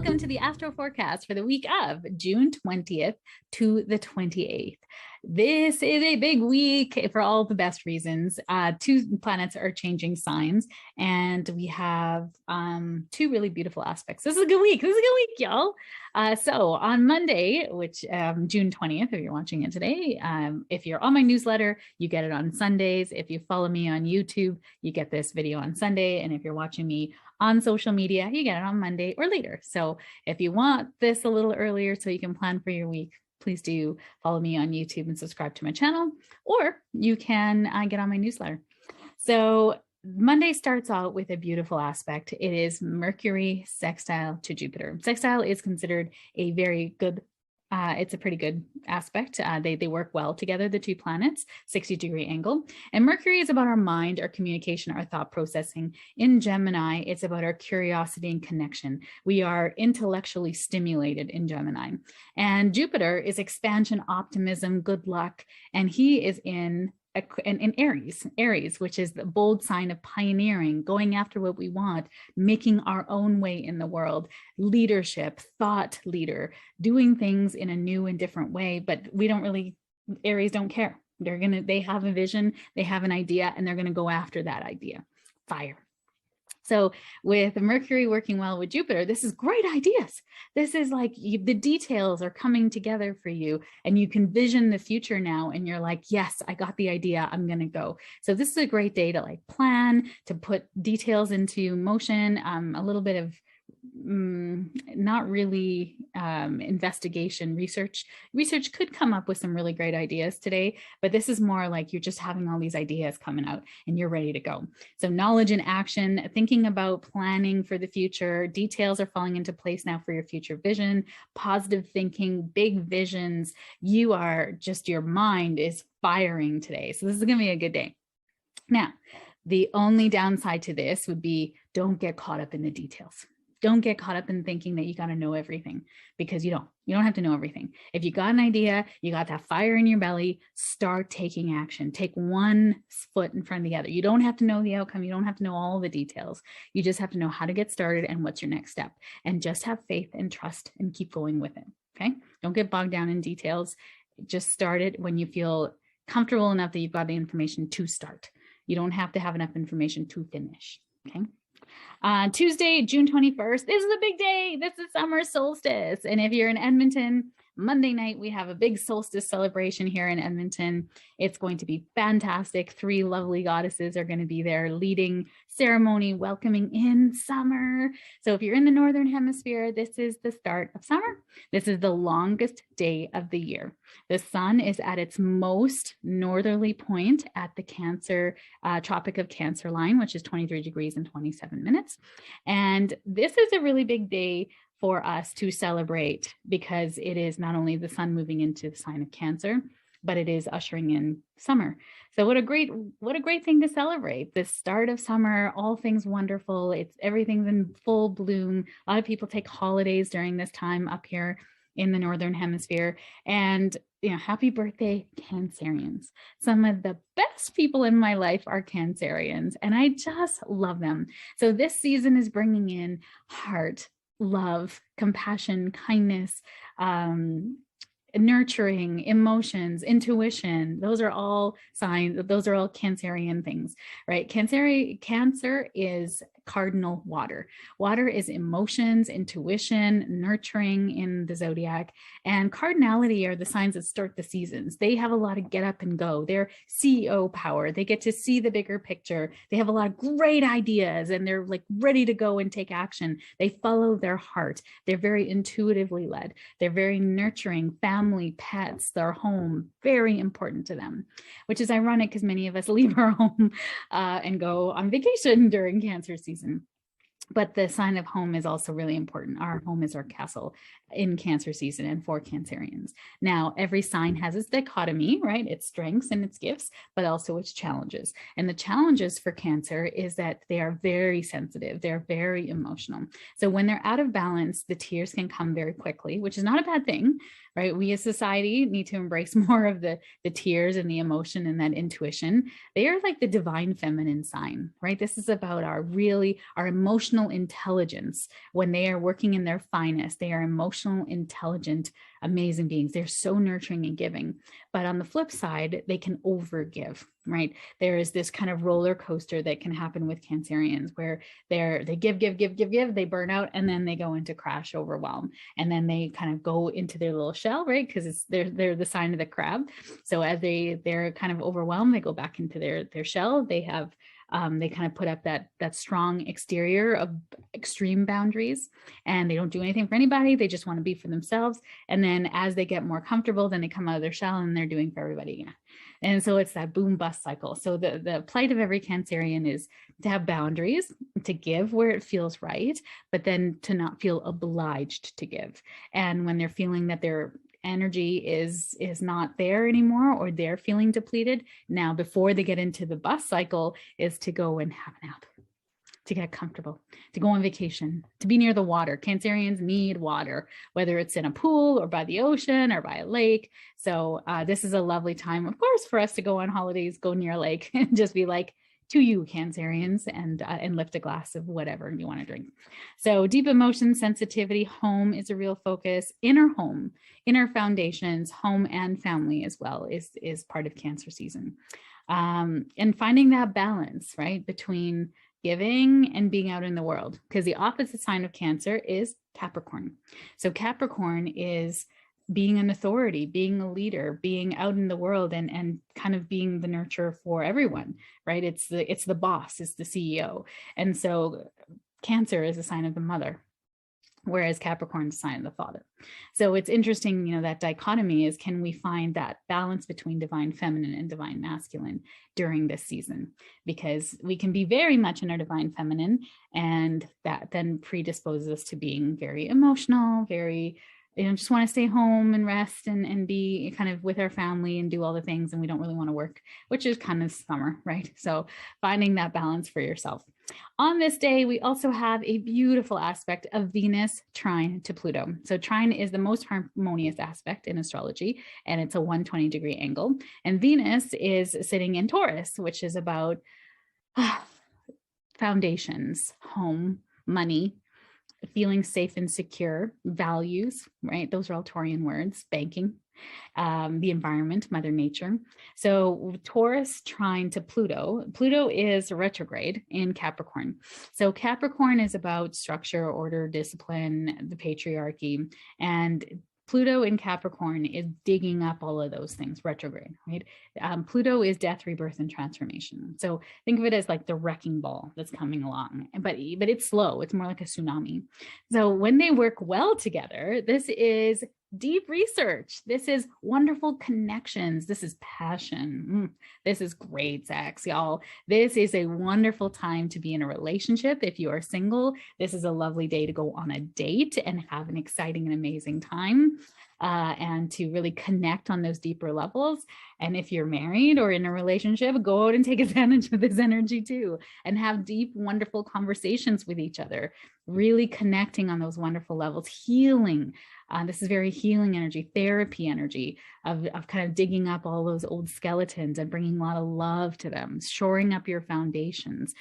welcome to the Astro Forecast for the week of June 20th to the 28th. This is a big week for all the best reasons. Two planets are changing signs, and we have two really beautiful aspects. This is a good week. Y'all. So on Monday, which June 20th, if you're watching it today, if you're on my newsletter, you get it on Sundays. If you follow me on YouTube, you get this video on Sunday. And if you're watching me on social media, you get it on Monday or later. So if you want this a little earlier so you can plan for your week, please do follow me on YouTube and subscribe to my channel, or you can get on my newsletter. So Monday starts out with a beautiful aspect. It is Mercury sextile to Jupiter. Sextile is considered a very good it's a pretty good aspect. They work well together, the two planets, 60-degree angle. And Mercury is about our mind, our communication, our thought processing. In Gemini, it's about our curiosity and connection. We are intellectually stimulated in Gemini. And Jupiter is expansion, optimism, good luck. And he is in Aries, which is the bold sign of pioneering, going after what we want, making our own way in the world, leadership, thought leader, doing things in a new and different way. But Aries don't care. They have a vision, they have an idea, and they're going to go after that idea. Fire. So with Mercury working well with Jupiter, this is great ideas. This is like the details are coming together for you, and you can vision the future now. And you're like, yes, I got the idea. I'm going to go. So this is a great day to plan, to put details into motion, a little bit of not really investigation. Research could come up with some really great ideas today, but this is more like you're just having all these ideas coming out and you're ready to go. So knowledge and action, thinking about planning for the future, details are falling into place now for your future vision, positive thinking, big visions. Your mind is firing today. So this is going to be a good day. Now, the only downside to this would be don't get caught up in the details. Don't get caught up in thinking that you got to know everything, because you don't have to know everything. If you got an idea, you got that fire in your belly, start taking action. Take one foot in front of the other. You don't have to know the outcome. You don't have to know all the details. You just have to know how to get started and what's your next step, and just have faith and trust and keep going with it. Okay. Don't get bogged down in details. Just start it when you feel comfortable enough that you've got the information to start. You don't have to have enough information to finish. Okay. Tuesday, June 21st, this is a big day. This is summer solstice. And if you're in Edmonton, Monday night, we have a big solstice celebration here in Edmonton. It's going to be fantastic. 3 lovely goddesses are going to be there leading ceremony, welcoming in summer. So if you're in the Northern Hemisphere, this is the start of summer. This is the longest day of the year. The sun is at its most northerly point at the Cancer, Tropic of Cancer line, which is 23 degrees and 27 minutes. And this is a really big day for us to celebrate, because it is not only the sun moving into the sign of Cancer, but it is ushering in summer. So what a great thing to celebrate. The start of summer, all things wonderful. Everything's in full bloom. A lot of people take holidays during this time up here in the Northern Hemisphere. And happy birthday, Cancerians. Some of the best people in my life are Cancerians, and I just love them. So this season is bringing in heart, love, compassion, kindness, nurturing, emotions, intuition. Those are all signs. Those are all Cancerian things, right? Cancer is cardinal water. Water is emotions, intuition, nurturing in the zodiac, and cardinality are the signs that start the seasons. They have a lot of get up and go. They're CEO power. They get to see the bigger picture. They have a lot of great ideas, and they're like ready to go and take action. They follow their heart. They're very intuitively led. They're very nurturing. Family, pets, their home, very important to them, which is ironic because many of us leave our home and go on vacation during Cancer season. But the sign of home is also really important. Our home is our castle in Cancer season and for Cancerians. Now, every sign has its dichotomy, right? Its strengths and its gifts, but also its challenges. And the challenges for Cancer is that they are very sensitive. They're very emotional. So when they're out of balance, the tears can come very quickly, which is not a bad thing. right? We as society need to embrace more of the tears and the emotion and that intuition. They are like the divine feminine sign, right? This is about our emotional intelligence. When they are working in their finest, they are emotional, intelligent, amazing beings. They're so nurturing and giving. But on the flip side, they can overgive, right? There is this kind of roller coaster that can happen with Cancerians where they give, they burn out, and then they go into crash overwhelm. And then they kind of go into their little shell, right? Because they're the sign of the crab. So as they're kind of overwhelmed, they go back into their shell. They kind of put up that strong exterior of extreme boundaries, and they don't do anything for anybody. They just want to be for themselves. And then as they get more comfortable, then they come out of their shell and they're doing for everybody again. And so it's that boom bust cycle. So the plight of every Cancerian is to have boundaries, to give where it feels right, but then to not feel obliged to give. And when they're feeling that their energy is not there anymore, or they're feeling depleted, now before they get into the bust cycle is to go and have a nap, to get comfortable, to go on vacation, to be near the water. Cancerians need water, whether it's in a pool or by the ocean or by a lake. So this is a lovely time, of course, for us to go on holidays, go near a lake and just be like, to you, Cancerians, and lift a glass of whatever you want to drink. So deep emotion, sensitivity, home is a real focus. Inner home, inner foundations, home and family as well is part of Cancer season. And finding that balance, right, between giving and being out in the world, because the opposite sign of Cancer is Capricorn. So Capricorn is being an authority, being a leader, being out in the world, and kind of being the nurturer for everyone, right? It's the boss, it's the CEO. And so Cancer is a sign of the mother, whereas Capricorn is a sign of the father. So it's interesting, that dichotomy is, can we find that balance between divine feminine and divine masculine during this season? Because we can be very much in our divine feminine, and that then predisposes us to being very emotional, very just want to stay home and rest and be kind of with our family and do all the things. And we don't really want to work, which is kind of summer, right? So finding that balance for yourself. On this day, we also have a beautiful aspect of Venus trine to Pluto. So trine is the most harmonious aspect in astrology, and it's a 120-degree angle. And Venus is sitting in Taurus, which is about foundations, home, money, feeling safe and secure, values, right? Those are all Taurian words, banking, the environment, Mother Nature. So Taurus trine to Pluto. Pluto is retrograde in Capricorn. So Capricorn is about structure, order, discipline, the patriarchy, and Pluto in Capricorn is digging up all of those things, retrograde, right? Pluto is death, rebirth, and transformation. So think of it as like the wrecking ball that's coming along, but it's slow. It's more like a tsunami. So when they work well together, this is deep research. This is wonderful connections. This is passion. This is great sex, y'all. This is a wonderful time to be in a relationship. If you are single, this is a lovely day to go on a date and have an exciting and amazing time. And to really connect on those deeper levels. And if you're married or in a relationship, go out and take advantage of this energy too, and have deep, wonderful conversations with each other, really connecting on those wonderful levels, healing. This is very healing energy, therapy energy of kind of digging up all those old skeletons and bringing a lot of love to them, shoring up your foundations,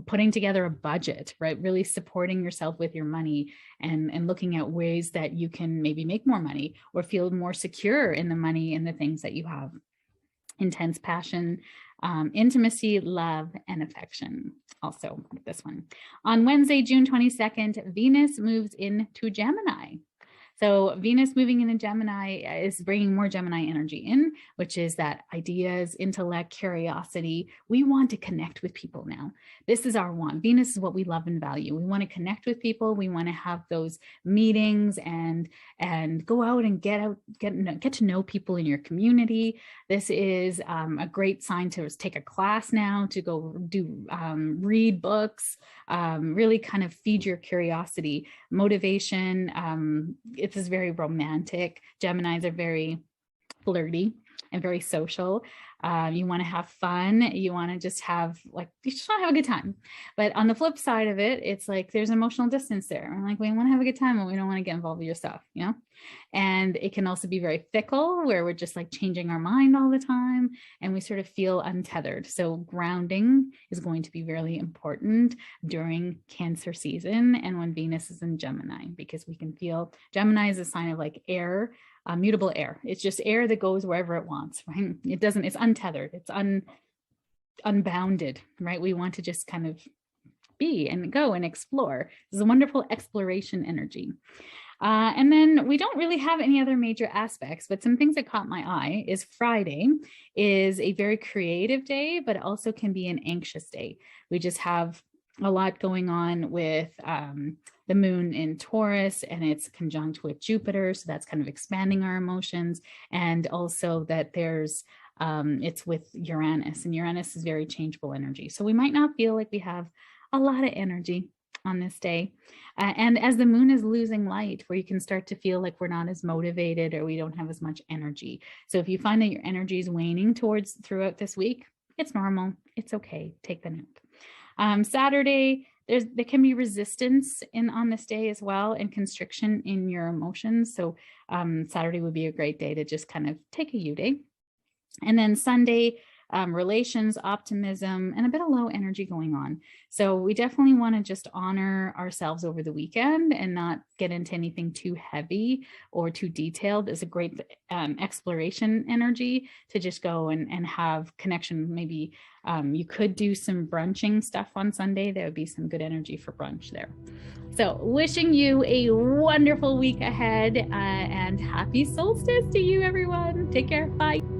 putting together a budget, right? Really supporting yourself with your money and looking at ways that you can maybe make more money or feel more secure in the money and the things that you have. Intense passion, intimacy, love, and affection. Also this one. On Wednesday, June 22nd, Venus moves into Gemini. So Venus moving into Gemini is bringing more Gemini energy in, which is that ideas, intellect, curiosity. We want to connect with people now. This is our want. Venus is what we love and value. We want to connect with people. We want to have those meetings and go out and get to know people in your community. This is a great sign to take a class now, to go do read books, really kind of feed your curiosity, motivation. It is very romantic. Geminis are very flirty and very social. You want to have fun. You want to just have you just want to have a good time. But on the flip side of it, it's like there's emotional distance there. And like we want to have a good time, but we don't want to get involved with your stuff, you know? And it can also be very fickle, where we're just like changing our mind all the time and we sort of feel untethered. So grounding is going to be really important during Cancer season and when Venus is in Gemini, because we can feel Gemini is a sign of like air, mutable air. It's just air that goes wherever it wants, right? It's untethered, it's unbounded, right? We want to just kind of be and go and explore. This is a wonderful exploration energy. And then we don't really have any other major aspects, but some things that caught my eye is Friday is a very creative day, but it also can be an anxious day. We just have a lot going on with the moon in Taurus, and it's conjunct with Jupiter. So that's kind of expanding our emotions. And also that it's with Uranus, and Uranus is very changeable energy. So we might not feel like we have a lot of energy on this day. And as the moon is losing light, where you can start to feel like we're not as motivated or we don't have as much energy. So if you find that your energy is waning throughout this week, it's normal. It's okay. Take the note. Saturday, there can be resistance on this day as well, and constriction in your emotions. So Saturday would be a great day to just kind of take a U day. And then Sunday, relations, optimism, and a bit of low energy going on. So we definitely want to just honor ourselves over the weekend and not get into anything too heavy or too detailed. It's a great exploration energy to just go and have connection. Maybe you could do some brunching stuff on Sunday. There would be some good energy for brunch there. So wishing you a wonderful week ahead, and happy solstice to you, everyone. Take care. Bye.